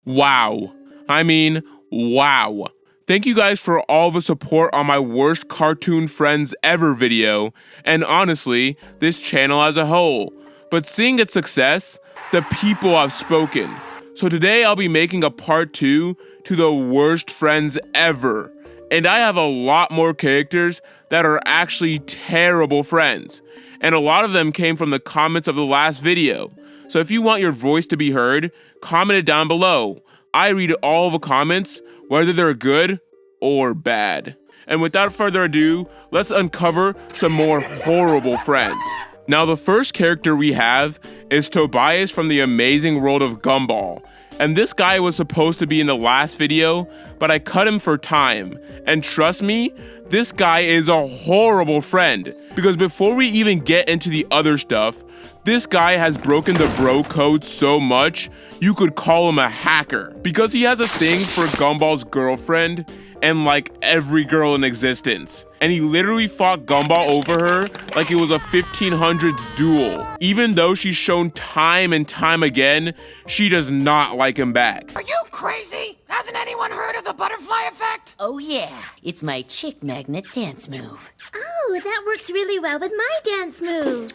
Wow. I mean, wow. Thank you guys for all the support on my worst cartoon friends ever video, and honestly, this channel as a whole. But seeing its success, the people have spoken. So today I'll be making a part 2 to the worst friends ever. And I have a lot more characters that are actually terrible friends. And a lot of them came from the comments of the last video. So if you want your voice to be heard, comment it down below. I read all the comments, whether they're good or bad. And without further ado, let's uncover some more horrible friends. Now the first character we have is Tobias from the amazing world of Gumball. And this guy was supposed to be in the last video, but I cut him for time. And trust me, this guy is a horrible friend. Because before we even get into the other stuff, this guy has broken the bro code so much, you could call him a hacker. Because he has a thing for Gumball's girlfriend and like every girl in existence. And he literally fought Gumball over her like it was a 1500s duel. Even though she's shown time and time again, she does not like him back. Are you crazy? Hasn't anyone heard of the butterfly effect? Oh yeah, it's my chick magnet dance move. Oh, that works really well with my dance move.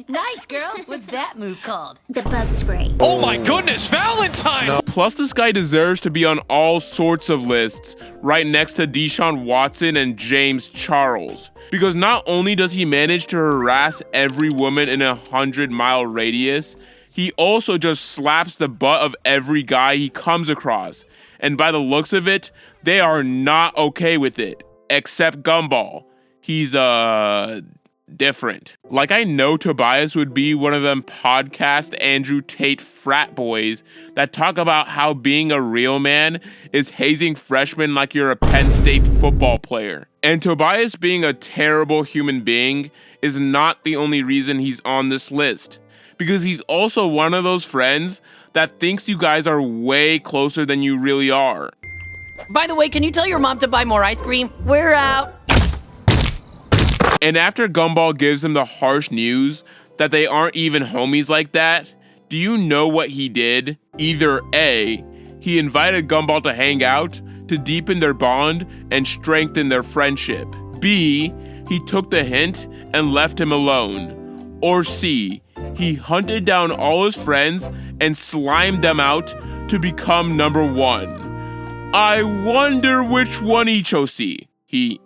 Nice, girl. What's that move called? The bug spray. Oh my goodness, Valentine! No. Plus, this guy deserves to be on all sorts of lists, right next to Deshaun Watson and James Charles. Because not only does he manage to harass every woman in a 100-mile radius, he also just slaps the butt of every guy he comes across. And by the looks of it, they are not okay with it. Except Gumball. He's, different. Like, I know Tobias would be one of them podcast Andrew Tate frat boys that talk about how being a real man is hazing freshmen like you're a Penn State football player. And Tobias being a terrible human being is not the only reason he's on this list. Because he's also one of those friends that thinks you guys are way closer than you really are. By the way, can you tell your mom to buy more ice cream? We're out. And after Gumball gives him the harsh news that they aren't even homies like that, do you know what he did? Either A, he invited Gumball to hang out to deepen their bond and strengthen their friendship. B, he took the hint and left him alone. Or C, he hunted down all his friends and slimed them out to become number one. I wonder which one he chose C. He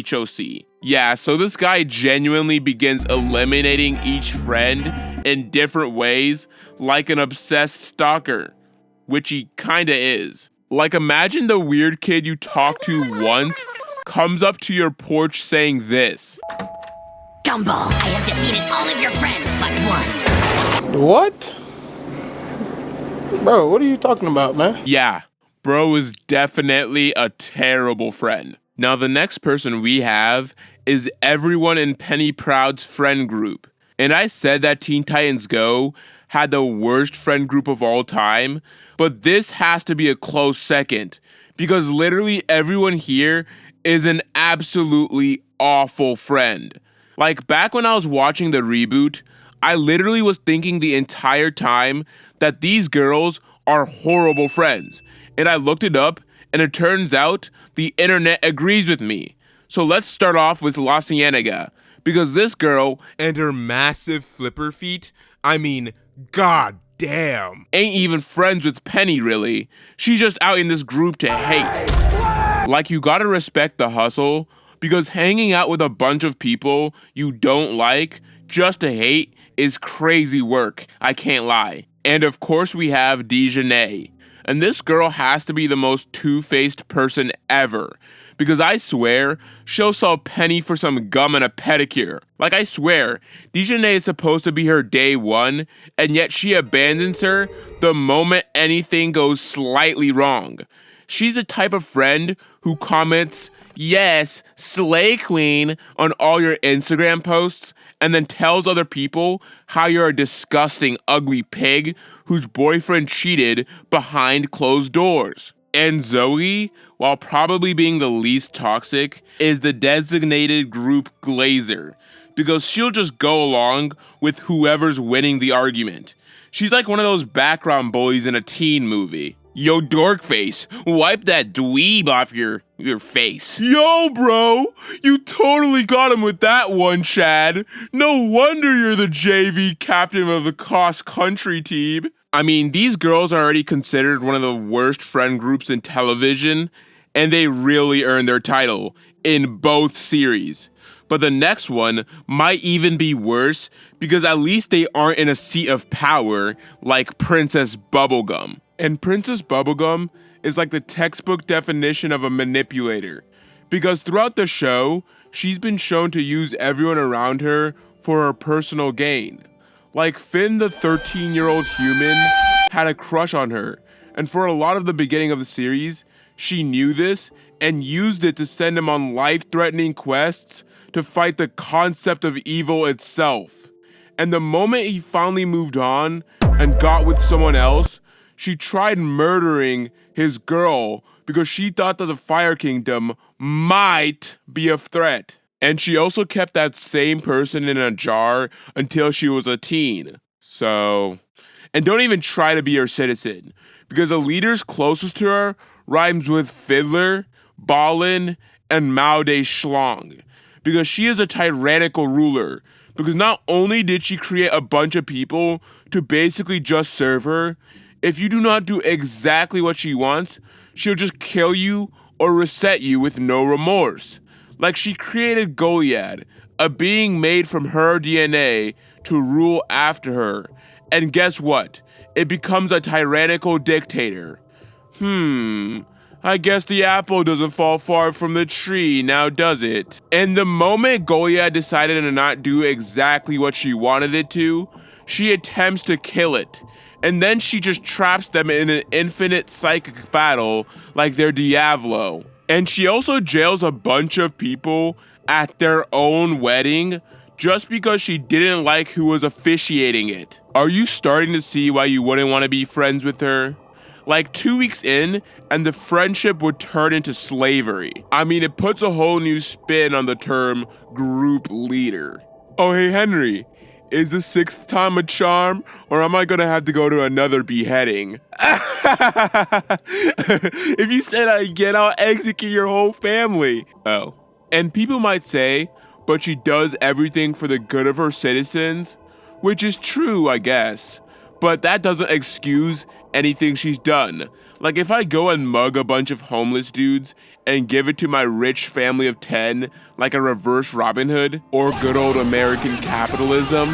chose C. Yeah, so this guy genuinely begins eliminating each friend in different ways like an obsessed stalker, which he kinda is. Like, imagine the weird kid you talked to once comes up to your porch saying this. Gumball, I have defeated all of your friends but one. What? Bro, what are you talking about, man? Yeah, bro is definitely a terrible friend. Now the next person we have is everyone in Penny Proud's friend group. And I said that Teen Titans Go had the worst friend group of all time, but this has to be a close second because literally everyone here is an absolutely awful friend. Like, back when I was watching the reboot, I literally was thinking the entire time that these girls are horrible friends. And I looked it up, and it turns out the internet agrees with me. So let's start off with La Cienega, because this girl and her massive flipper feet, I mean, god damn, ain't even friends with Penny really. She's just out in this group to hate. Like, you gotta respect the hustle, because hanging out with a bunch of people you don't like just to hate is crazy work, I can't lie. And of course we have Dejanay. And this girl has to be the most two-faced person ever. Because I swear, she'll sell Penny for some gum and a pedicure. Like, I swear, Dejanay is supposed to be her day one, and yet she abandons her the moment anything goes slightly wrong. She's the type of friend who comments, "Yes, slay queen," on all your Instagram posts, and then tells other people how you're a disgusting, ugly pig whose boyfriend cheated behind closed doors. And Zoe, while probably being the least toxic, is the designated group glazer, because she'll just go along with whoever's winning the argument. She's like one of those background bullies in a teen movie. Yo, Dorkface, wipe that dweeb off your face. Yo, bro, you totally got him with that one, Chad. No wonder you're the JV captain of the cross-country team. I mean, these girls are already considered one of the worst friend groups in television, and they really earned their title in both series. But the next one might even be worse because at least they aren't in a seat of power like Princess Bubblegum. And Princess Bubblegum is like the textbook definition of a manipulator, because throughout the show, she's been shown to use everyone around her for her personal gain. Like Finn, the 13-year-old human, had a crush on her, and for a lot of the beginning of the series, she knew this and used it to send him on life-threatening quests to fight the concept of evil itself. And the moment he finally moved on and got with someone else, she tried murdering his girl because she thought that the Fire Kingdom might be a threat. And she also kept that same person in a jar until she was a teen. And don't even try to be her citizen, because the leaders closest to her rhymes with Fiddler, Ballin, and Mao de Schlong, because she is a tyrannical ruler. Because not only did she create a bunch of people to basically just serve her, if you do not do exactly what she wants, she'll just kill you or reset you with no remorse. Like she created Goliad, a being made from her DNA to rule after her. And guess what? It becomes a tyrannical dictator. I guess the apple doesn't fall far from the tree, now does it? And the moment Goliad decided to not do exactly what she wanted it to, she attempts to kill it. And then she just traps them in an infinite psychic battle like they're Diablo. And she also jails a bunch of people at their own wedding just because she didn't like who was officiating it. Are you starting to see why you wouldn't want to be friends with her? Like 2 weeks in, and the friendship would turn into slavery. I mean, it puts a whole new spin on the term group leader. Oh, hey, Henry. Is the sixth time a charm, or am I gonna have to go to another beheading? If you said I get, I'll execute your whole family. Oh. And people might say, but she does everything for the good of her citizens, which is true, I guess. But that doesn't excuse anything she's done. Like if I go and mug a bunch of homeless dudes and give it to my rich family of 10, like a reverse Robin Hood or good old American capitalism,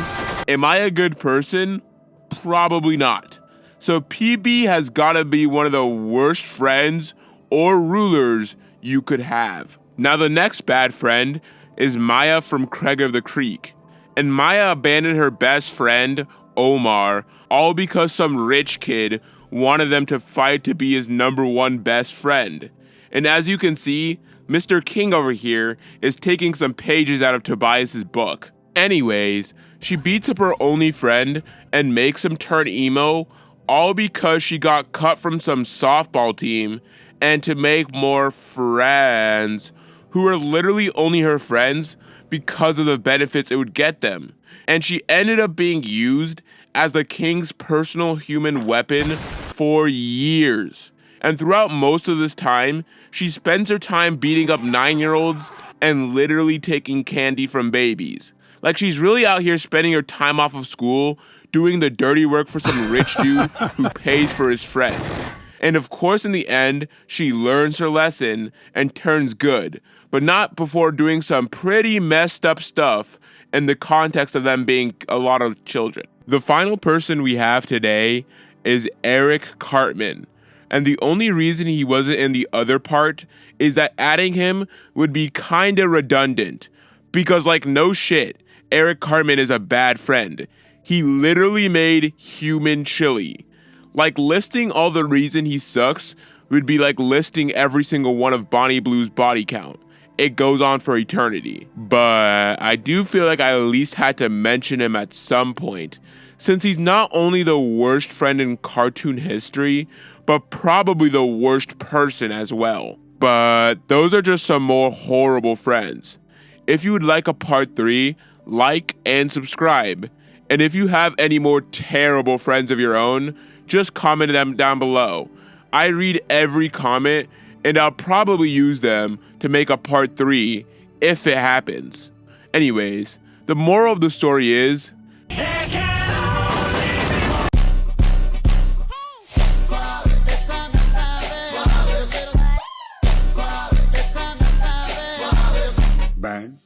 am I a good person? Probably not. So PB has gotta be one of the worst friends or rulers you could have. Now the next bad friend is Maya from Craig of the Creek. And Maya abandoned her best friend, Omar, all because some rich kid wanted them to fight to be his #1 best friend. And as you can see, Mr. King over here is taking some pages out of Tobias's book. Anyways, she beats up her only friend and makes him turn emo, all because she got cut from some softball team and to make more friends who are literally only her friends because of the benefits it would get them. And she ended up being used as the king's personal human weapon for years. And throughout most of this time, she spends her time beating up 9-year-olds and literally taking candy from babies. Like she's really out here spending her time off of school, doing the dirty work for some rich dude who pays for his friends. And of course, in the end, she learns her lesson and turns good, but not before doing some pretty messed up stuff in the context of them being a lot of children. The final person we have today is Eric Cartman. And the only reason he wasn't in the other part is that adding him would be kinda redundant. Because like no shit, Eric Cartman is a bad friend. He literally made human chili. Like listing all the reason he sucks would be like listing every single one of Bonnie Blue's body count. It goes on for eternity. But I do feel like I at least had to mention him at some point, since he's not only the worst friend in cartoon history, but probably the worst person as well. But those are just some more horrible friends. If you would like a part 3, like and subscribe. And if you have any more terrible friends of your own, just comment them down below. I read every comment, and I'll probably use them to make a part 3 if it happens. Anyways, the moral of the story is, Bang.